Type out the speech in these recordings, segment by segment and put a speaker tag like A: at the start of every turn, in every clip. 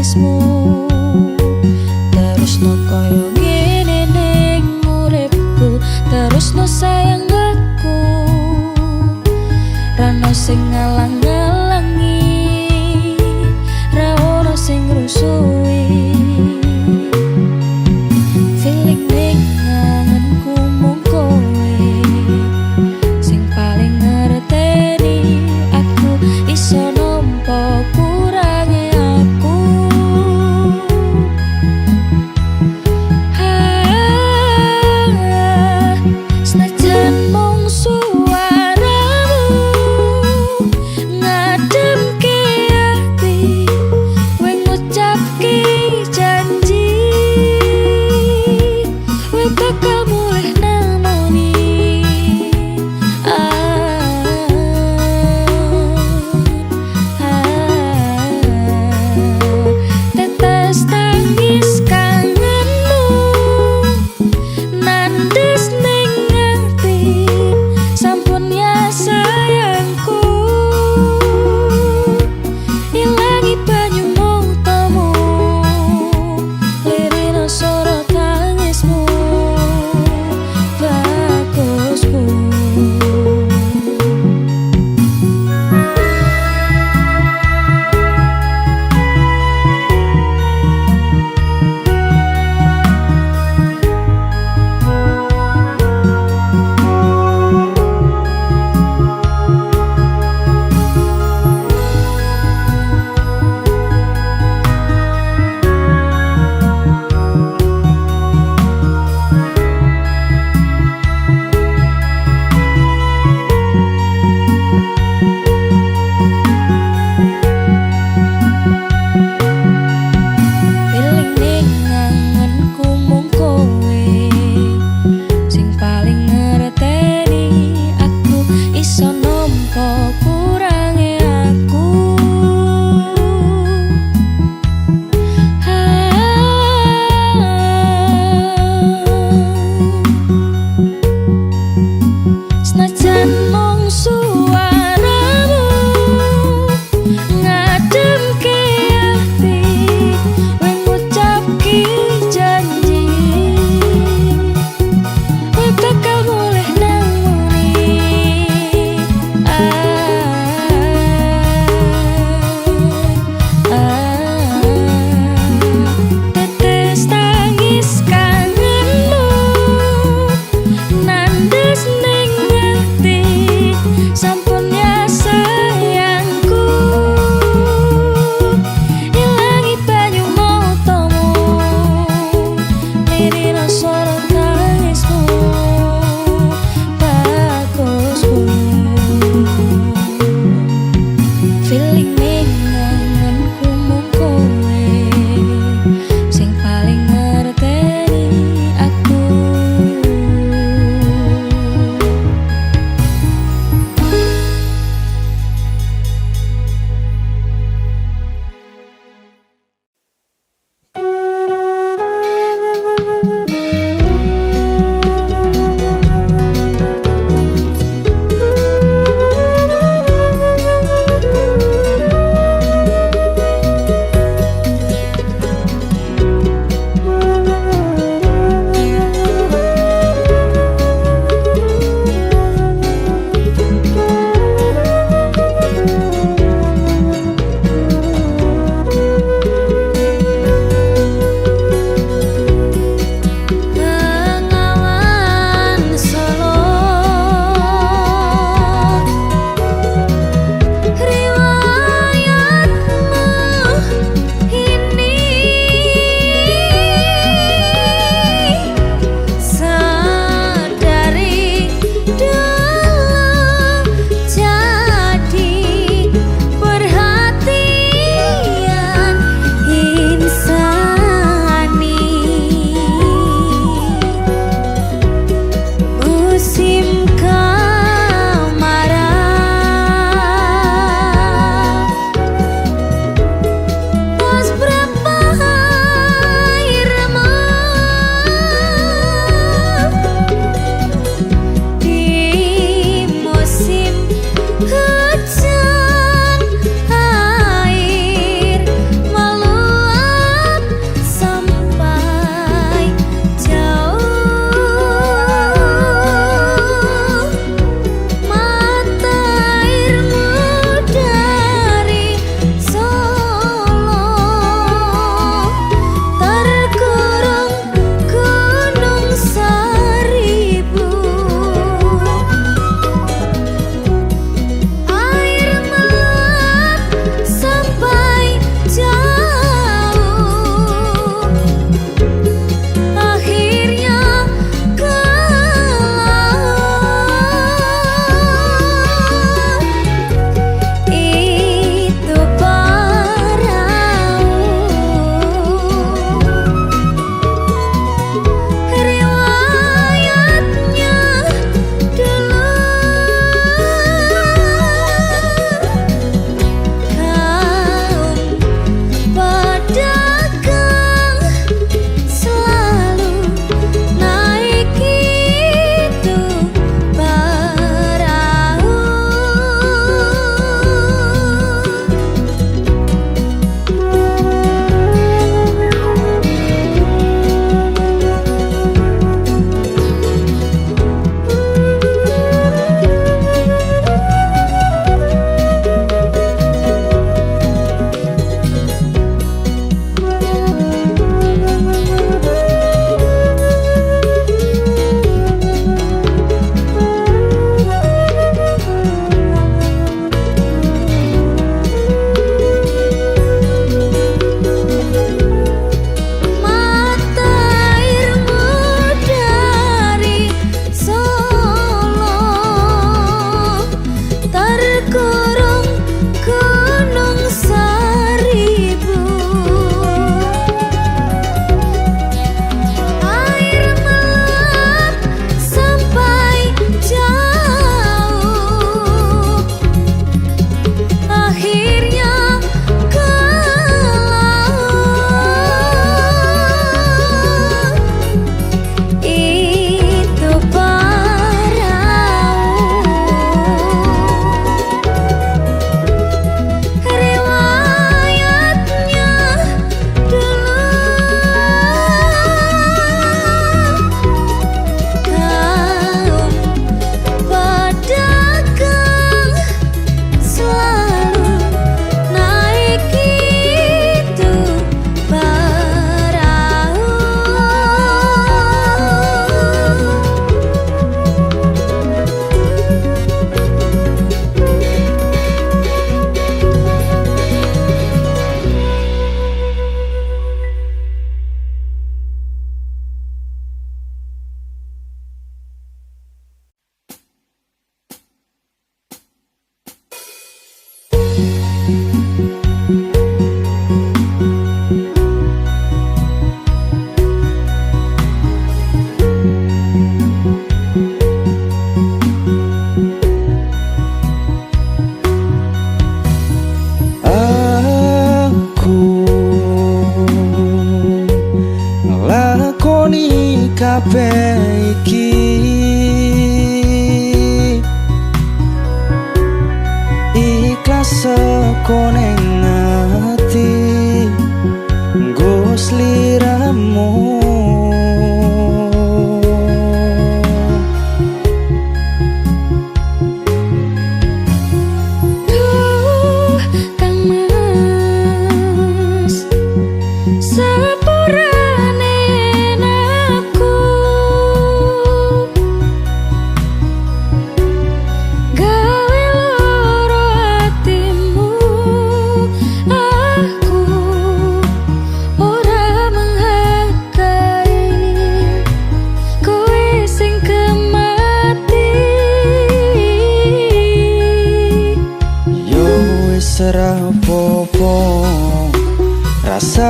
A: tangismu. Terusno koyo ngene ning uripku, terusno sayang aku. Rano sing ngalang-alangi, ra ono sing ngrusuhi. Feeling ning anganku mung kowe sing paling ngerteni aku, iso nampa kurange aku.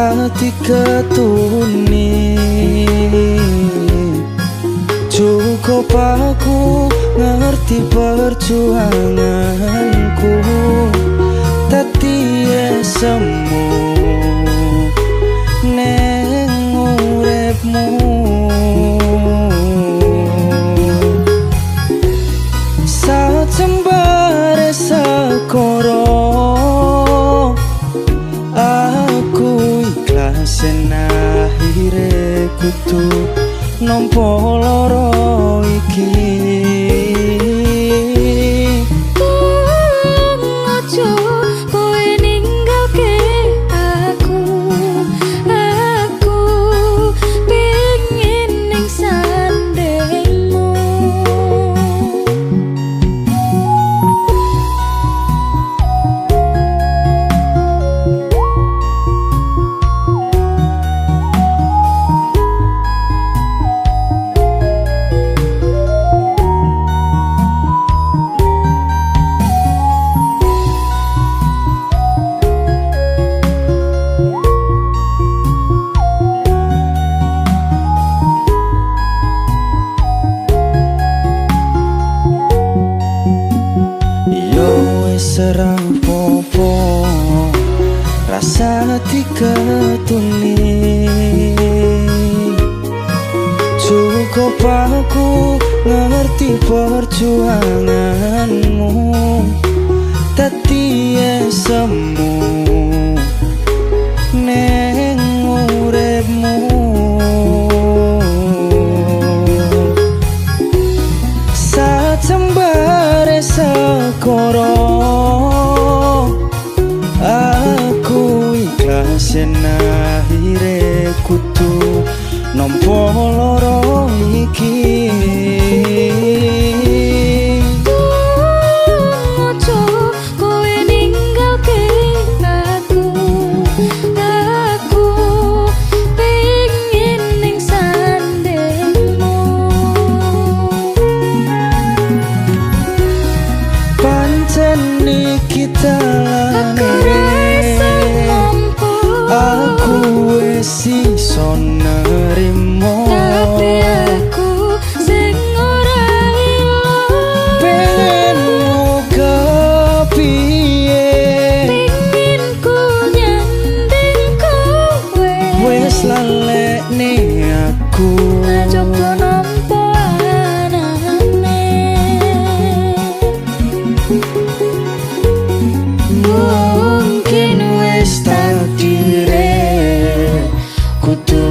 B: Sati ketuni cukup aku ngerti perjuanganku, tati semu neng uripmu. Sajembare sekoro aku ikhlas akhire kudu nampa lara iki.
A: Ojo kowe ninggalke aku pengen ning sandengmu.
B: Serang popo rasa diketuni, cukup aku ngerti perjuanganmu, tati semu neng uripmu. Sajembare sekoro akhire kudu nampa lara iki.
A: Ojo kowe ninggalke aku pengen ning sandengmu.
B: Pancen iki aku wis iso nerimo,
A: tapi aku sing ora ilo.
B: pengenmu kepiye,
A: Pengen ku nyanding kowe,
B: wis lalekne aku.
A: coba nampa anane. Mungkin wis takdire kudu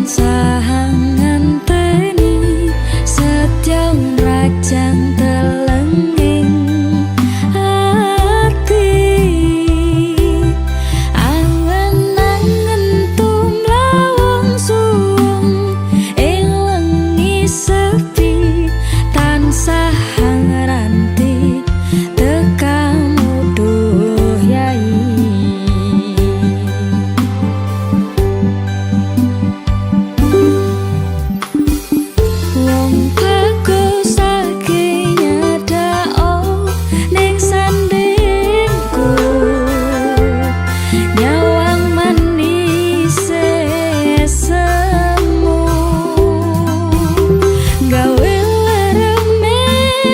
A: tansah ngenteni setya rajang telenging ati angen-angen tumlawang suwung ing wengi sepi tansah ngranti tekamu duh yai wong bagus saking nyadao ning sandingku nyawang manis semu gawe lereme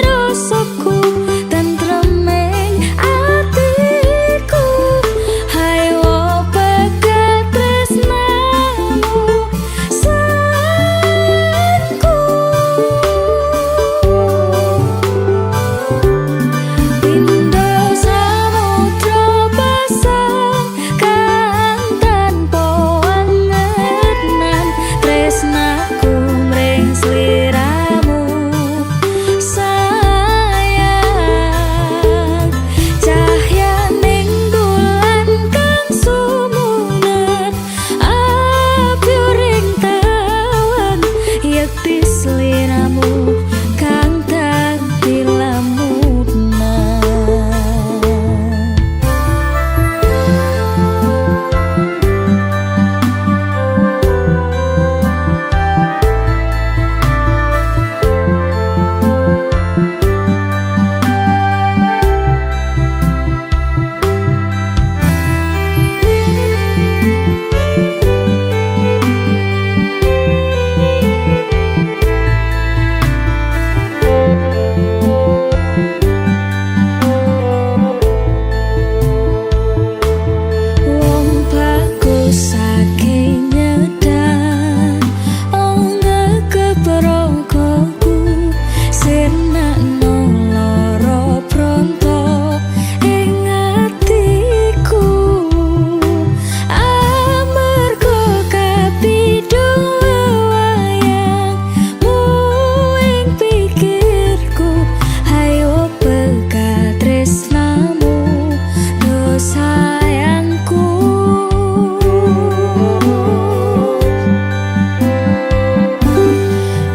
A: rasaku tentreming atiku hayo pegat tresnamu sayangku Pindo samudra pasang kang tanpa angen-angen tresnaku mring sliramu sayang cahyaning bulan kang sumunar api ring tawang yekti sliramu kang dadi lamunan wong bagus saking nyedar ongga keprogoku sirnakno lara pronto ing atiku amarga kapidhong wayangmu ing pikirku hayo pegat tresnamu do sayangku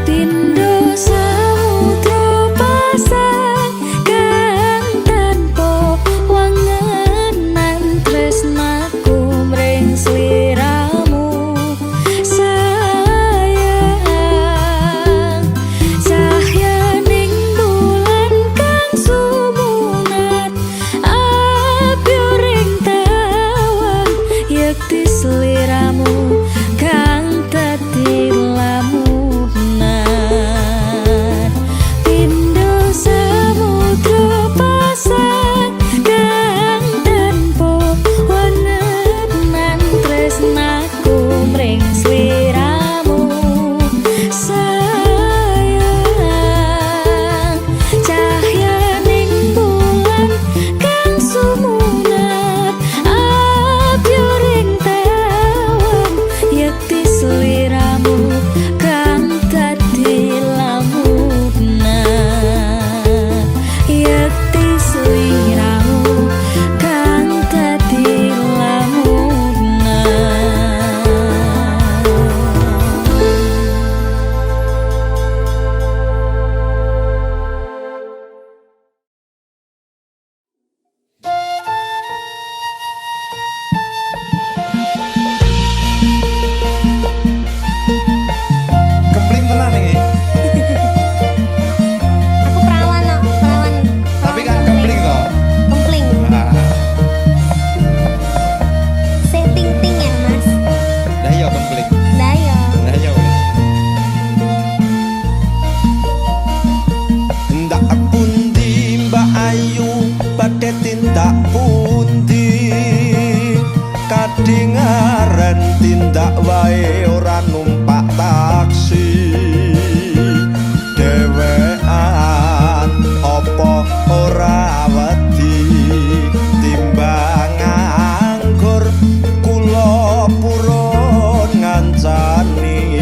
A: Pindo samudra pasang kang tanpa wangenan tresnaku mring sliramu sayang cahyaning bulan kang sumunar api ring tawang yekti sliramu kang dadi lamunan Pindo samudra pasang kang tanpa wangenan tresnaku mring sliramu sayang cahyaning bulan kang sumunar api ring tawang yekti sliramu kang dadi lamunan yekti sliramu kang dadi lamunan
B: Kempling tenan iki.
C: Aku perawan no, perawan.
B: Tapi kan kempling toh.
C: Kempling.
B: Nah,
C: Ting ya mas.
B: dah ya kempling.
C: Lah ya.
B: Nah ya wis. Ndak pundi Mbak Ayu badhe tindak pundi kadingaren tindak wae ora numpak taksi dhewean apa ora wedi timbang nganggur kula purun ngancani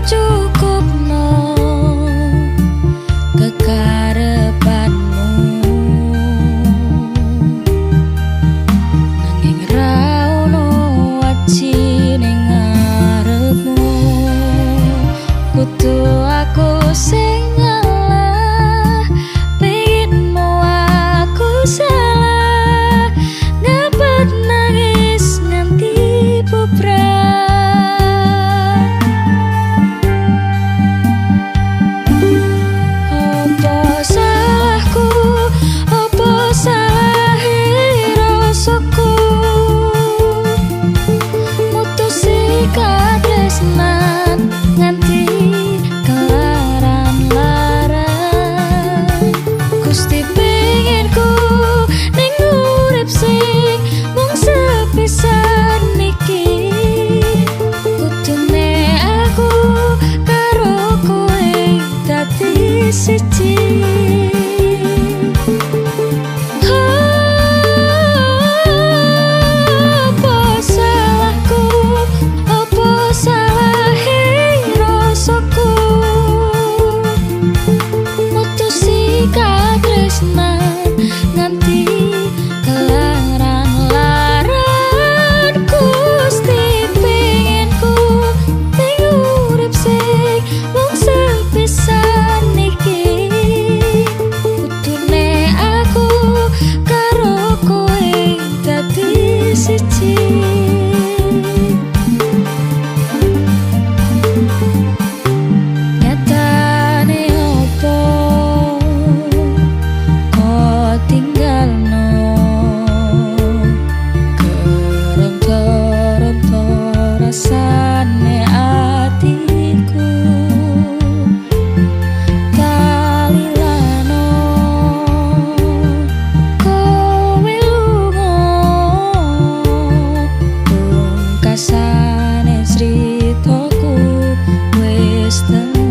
A: cukupno kekarepanmu nanging ra ono aji ning ngarepmu kudu aku sing ngalah pengenmu aku salah dapat nangis nganti bubrah opo salahku opo salahe rasaku mutusi katresnan nganti kelaran-laran Gusti pengenku ning urip sing mung sepisan iki kudune aku karo kowe dadi siji opo salahku opo salahe rasaku mutusi katresnan nganti kelaran-laran Gusti pengenku ning urip sing mung sepisan iki kudune aku karo kowe dadi siji nyatane opo kok tinggalno keronto-ronto rasane atiku talilano kowe lunga pungkasane critaku wis temu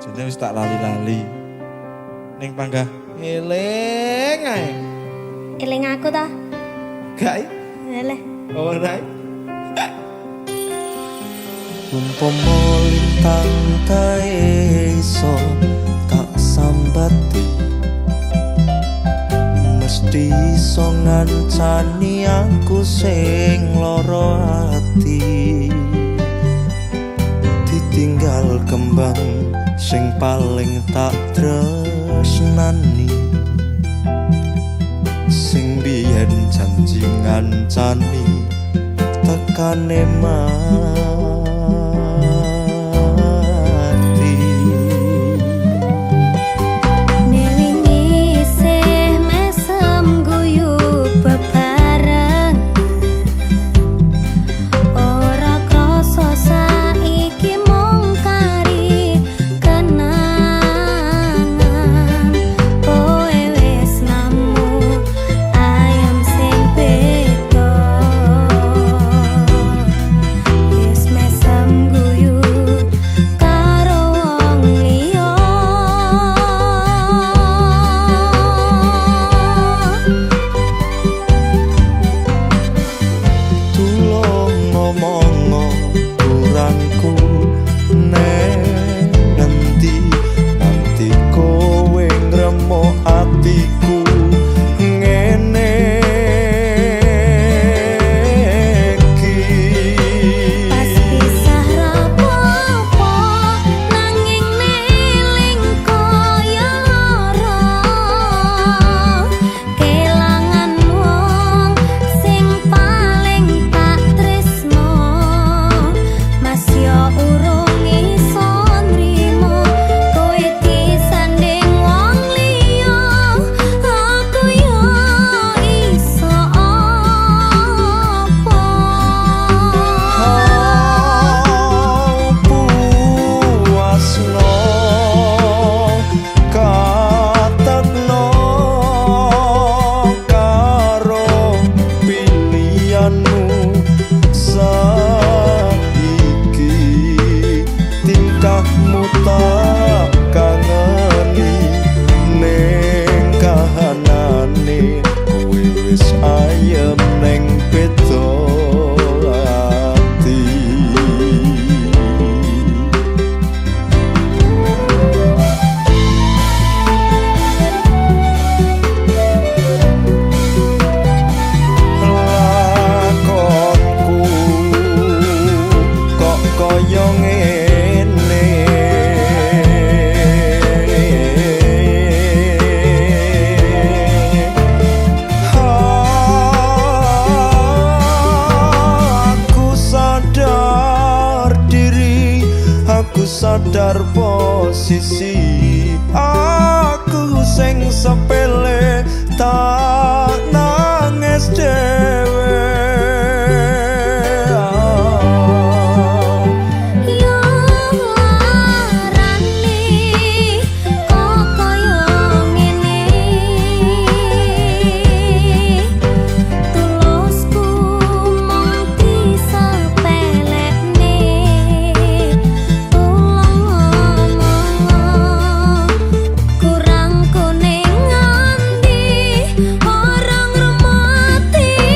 B: Jane wis tak lali-lali ning panggah eling ae
C: Eling aku ta?
B: gak
C: Leleh.
B: ora
D: Umpama lintang kae iso tak sambati mesti iso ngancani aku sing lara ati ditinggal kembang sing paling tak tresnani sing biyen janji ngancani tekane mati
C: Delingi isih mesem guyub bebareng ora krasa saiki mung kari kenangan kowe wis nemu ayam sing beda wis
D: kudu sadar posisi aku sing sepele tak nangis dhewe.
C: Kurang kuning nganti orang remati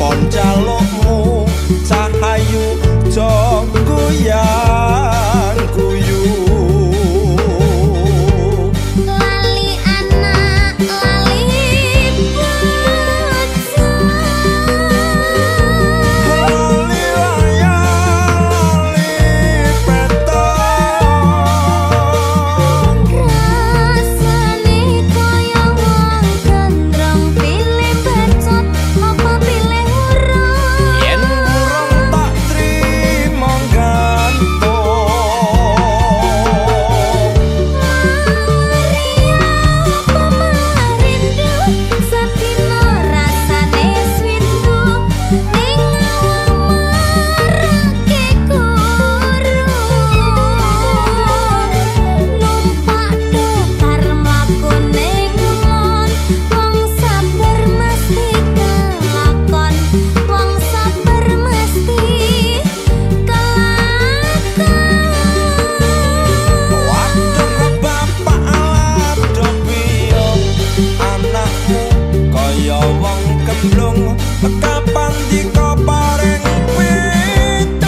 D: pon jalukmu cahayu jo goyang guyu
C: lali anak lali bojo
D: lali wayang lali petong
C: rasane kaya wong gendrong pilih becot apa pilih urung
D: yen urung tak trimo gantung
C: Marindu sapino rasane swindu ning awak marake guru numpak dokar mlaku ning ulon wong sabar mesti kelakon wong sabar mesti kelakon
D: waduh bapak alat piye anakmu kaya wong kemblung kapan dika paring pitulung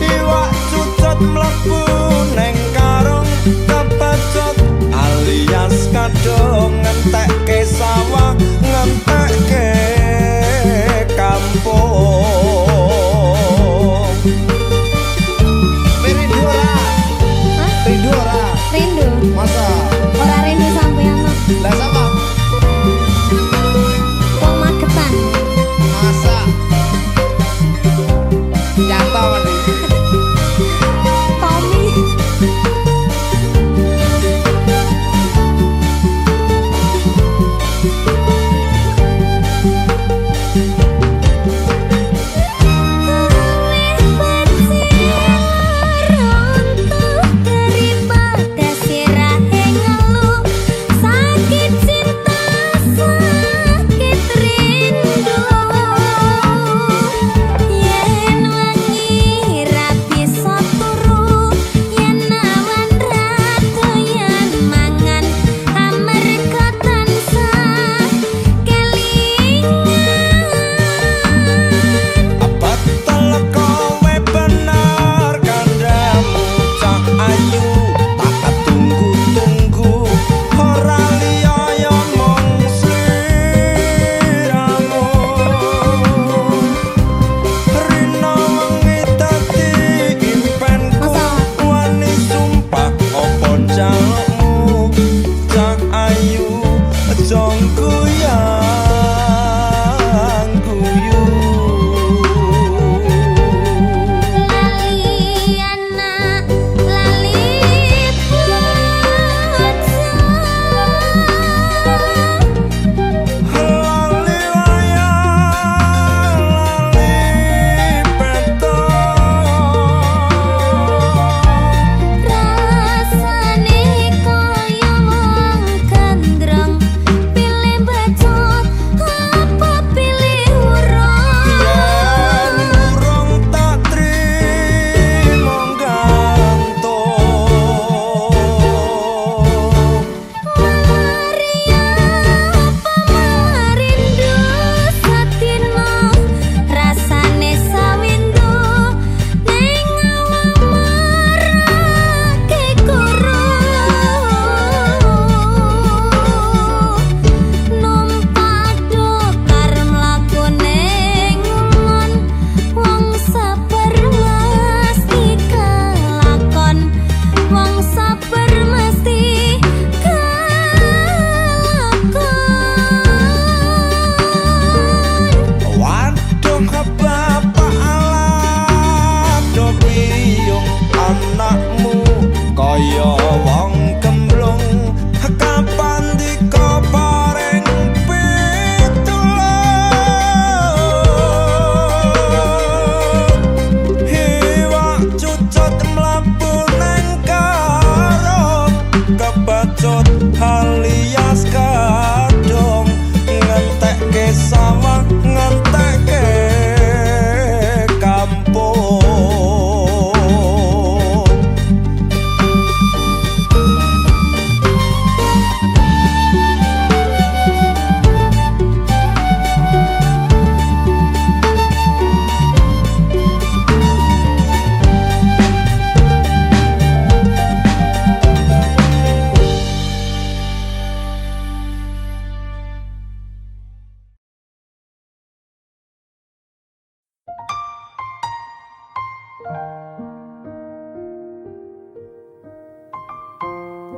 D: iwak cucut mlebu neng karung kepecut alias kadung ngentekke sawah ngentekke kampung rindu ora
C: Hah?
D: rindu ora
C: Rindu
D: masa
C: ora rindu sampeyan
D: lah sama
C: wong Magetan
D: masa nyata mandi
C: Tommy daripada sirahe ngeluh sakit cinta sakit rindu yen wangi rapi turu yen awan ratu yen mangan amarga tansah kelingan
D: betul kowe bener kandamu cak ayu tak tunggu-tunggu ora liya ya mung sliramu rina wengi dadi impenku wani sumpah opo jalukmu cak ayu jong goyang guyu
C: lali anak lali bojo
D: lali wayang lali petong
C: rasane kaya wong gendrong pilih becot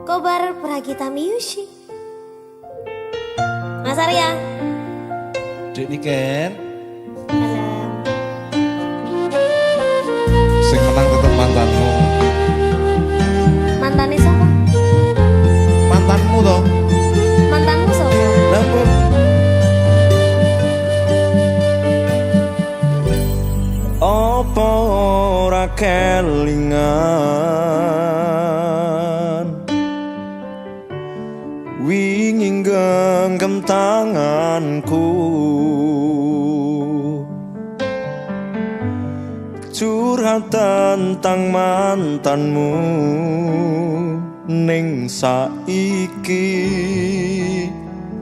C: Kobar Pragita Music. Mas Arya.
B: Dek Niken,
C: Halo.
B: sing menang tetep mantanmu.
C: Mantannya siapa?
B: Mantanmu toh?
C: Mantanmu siapa?
B: Lah kok
D: Apa ora kelingan wingi genggam tanganku curhat tentang mantanmu ning saiki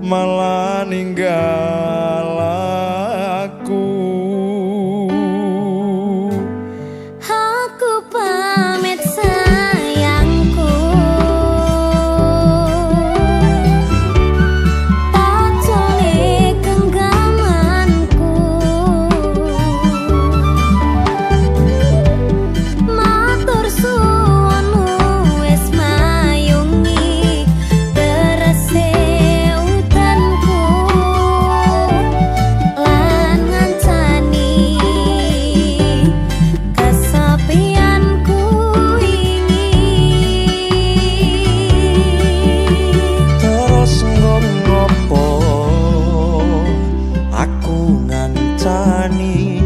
D: malah ninggal aku.
C: Aku pamit sayangku, tak colek genggamanku, matur suwun wis mayungi terese udanku lan ngancani kesepianku ini.
D: Terus ngopo aku ngancani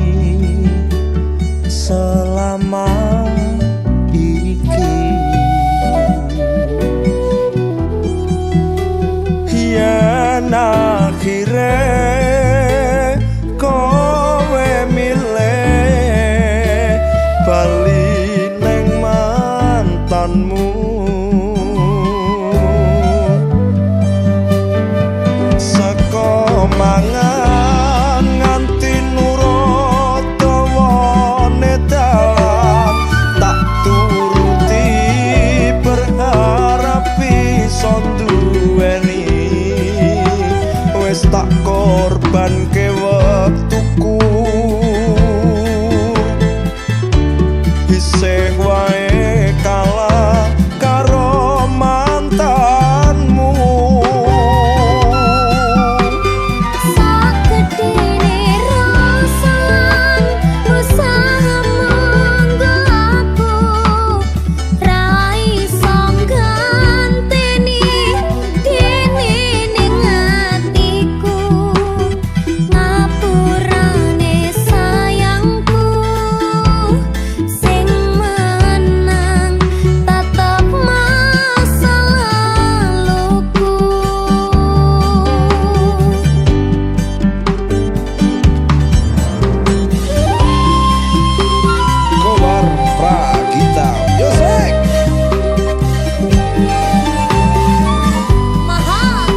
D: selama iki yen akhire kowe milih bali neng mantanmu. Seko mangan nganti nurut dawane dalan tak turuti berharap iso duweni wis tak korbanke wektuku isih wae kalah karo mantanmu.
C: Sakedene rasan usaha monggo aku ra iso ganteni dene ning atiku ngapurane sayangku sing menang tetep masa laluku.
D: Kobar Pragita Music.
C: Mahal.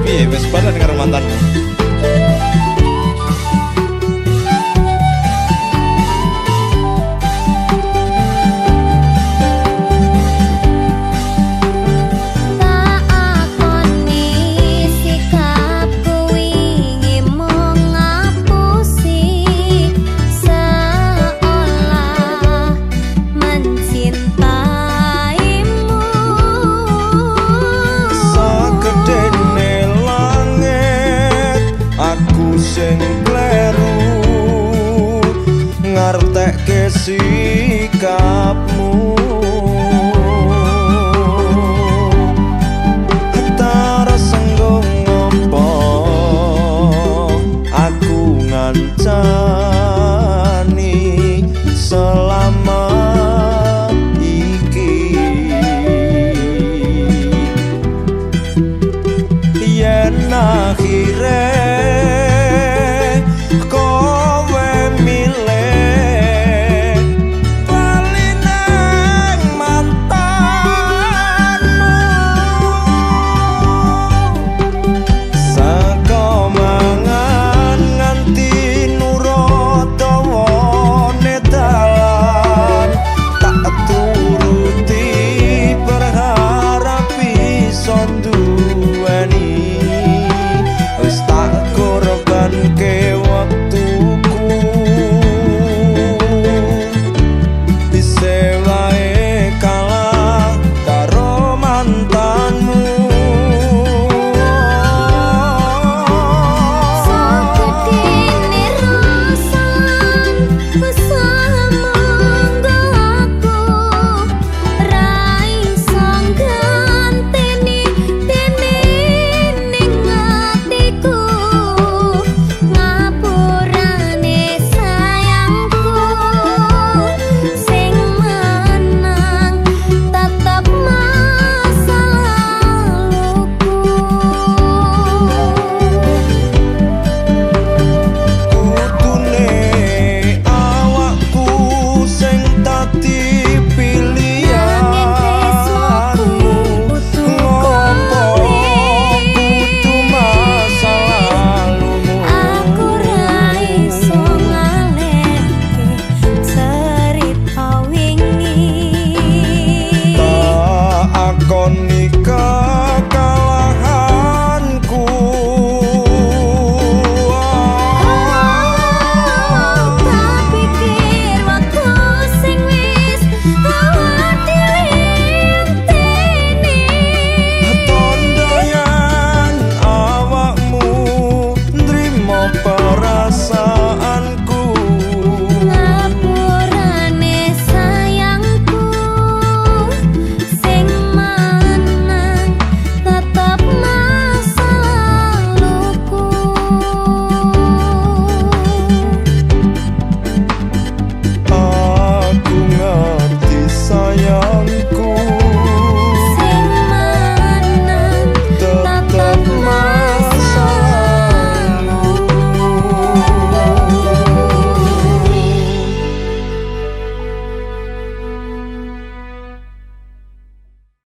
B: piye wis balen karo mantanmu?
C: Tak akoni sikapku wingi mung ngapusi seolah mencintaimu.
D: Sakedene langit aku sing kleru ngartekke sikapmu.